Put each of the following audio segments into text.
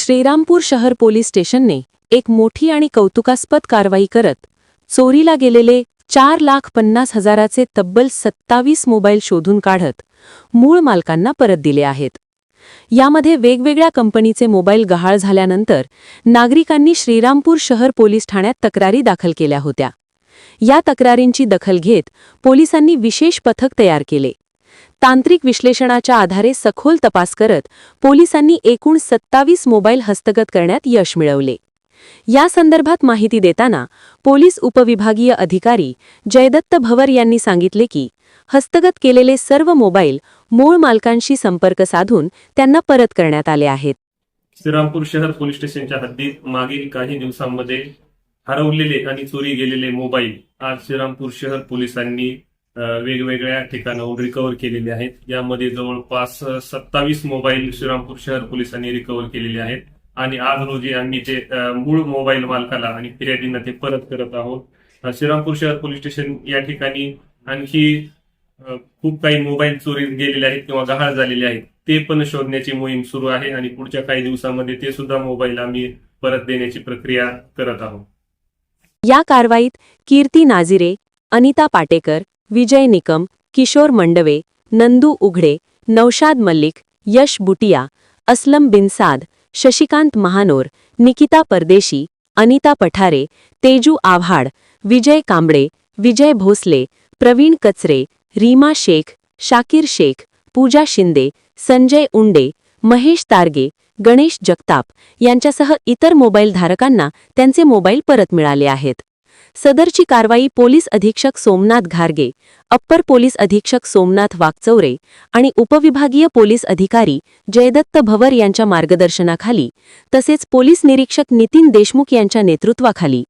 श्रीरामपूर शहर पोलीस स्टेशनने एक मोठी आणि कौतुकास्पद कारवाई करत चोरीला गेलेले 4,50,000चे तब्बल 27 मोबाईल शोधून काढत मूळ मालकांना परत दिले आहेत। यामध्ये वेगवेगळ्या कंपनीचे मोबाईल गहाळ झाल्यानंतर नागरिकांनी श्रीरामपूर शहर पोलीस ठाण्यात तक्रारी दाखल केल्या होत्या। या तक्रारींची दखल घेत पोलिसांनी विशेष पथक तयार केले। तांत्रिक विश्लेषणाच्या आधारे सखोल तपास करत पोलिसांनी एकूण 27 मोबाईल हस्तगत करण्यात यश मिळवले। या संदर्भात माहिती देताना पोलीस उपविभागीय अधिकारी जयदत्त भवर यांनी सांगितले की हस्तगत केलेले सर्व मोबाईल मूळ मालकांशी संपर्क साधून त्यांना परत करण्यात आले आहेत। श्रीरामपूर शहर पोलीस स्टेशनच्या हद्दीत मागील काही दिवसांमध्ये हरवलेले आणि चोरी गेलेले मोबाईल आज श्रीरामपूर शहर पोलिसांनी वेगवेगळ्या ठिकाणाहून रिकव्हर केलेले आहेत। यामध्ये जवळपास 27 मोबाईल श्रीरामपूर शहर पोलिसांनी रिकव्हर केलेले आहेत आणि आज रोजी आम्ही ते मूळ मोबाईल मालकाला आणि फिर्यादींना ते परत करत आहोत। श्रीरामपूर शहर पोलीस स्टेशन या ठिकाणी आणखी खूप काही मोबाईल चोरी गेलेले आहेत किंवा गहाळ झालेले आहेत ते पण शोधण्याची मोहीम सुरू आहे आणि पुढच्या काही दिवसांमध्ये ते सुद्धा मोबाईल आम्ही परत देण्याची प्रक्रिया करत आहोत। या कारवाईत कीर्ती नाझिरे, अनिता पाटेकर, विजय निकम, किशोर मंडवे, नंदू उघडे, नौशाद मल्लिक, यश बुटिया, असलम बिनसाद, शशिकांत महानोर, निकिता परदेशी, अनिता पठारे, तेजू आव्हाड, विजय कांबळे, विजय भोसले, प्रवीण कचरे, रीमा शेख, शाकीर शेख, पूजा शिंदे, संजय उंडे, महेश तारगे, गणेश जगताप यांच्यासह इतर मोबाईल धारकांना त्यांचे मोबाईल परत मिळाले आहेत। सदरची कारवाई पोलीस अधीक्षक सोमनाथ घारगे, अप्पर पोलीस अधीक्षक सोमनाथ वाकचौरे आणि उपविभागीय पोलीस अधिकारी जयदत्त भवर यांच्या मार्गदर्शनाखाली तसेच पोलीस निरीक्षक नितीन देशमुख यांच्या नेतृत्वाखाली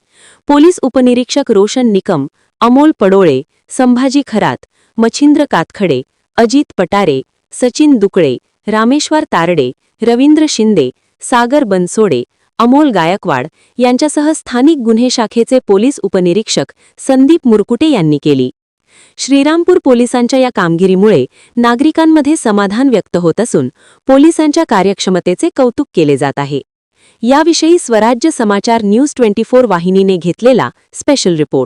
पोलीस उपनिरीक्षक रोशन निकम, अमोल पडोळे, संभाजी खरात, मच्छिंद्र कातखडे, अजित पटारे, सचिन दुकळे, रामेश्वर तारडे, रवींद्र शिंदे, सागर बनसोडे, अमोल गायकवाड यांच्यासह स्थानिक गुन्हे शाखेचे पोलीस उपनिरीक्षक संदीप मुरकुटे यांनी केली। श्रीरामपूर पोलिसांच्या या कामगिरीमुळे नागरिकांमध्ये समाधान व्यक्त होत असून पोलिसांच्या कार्यक्षमतेचे कौतुक केले जात आहे। याविषयी स्वराज्य समाचार न्यूज 24 वाहिनीने घेतलेला स्पेशल रिपोर्ट।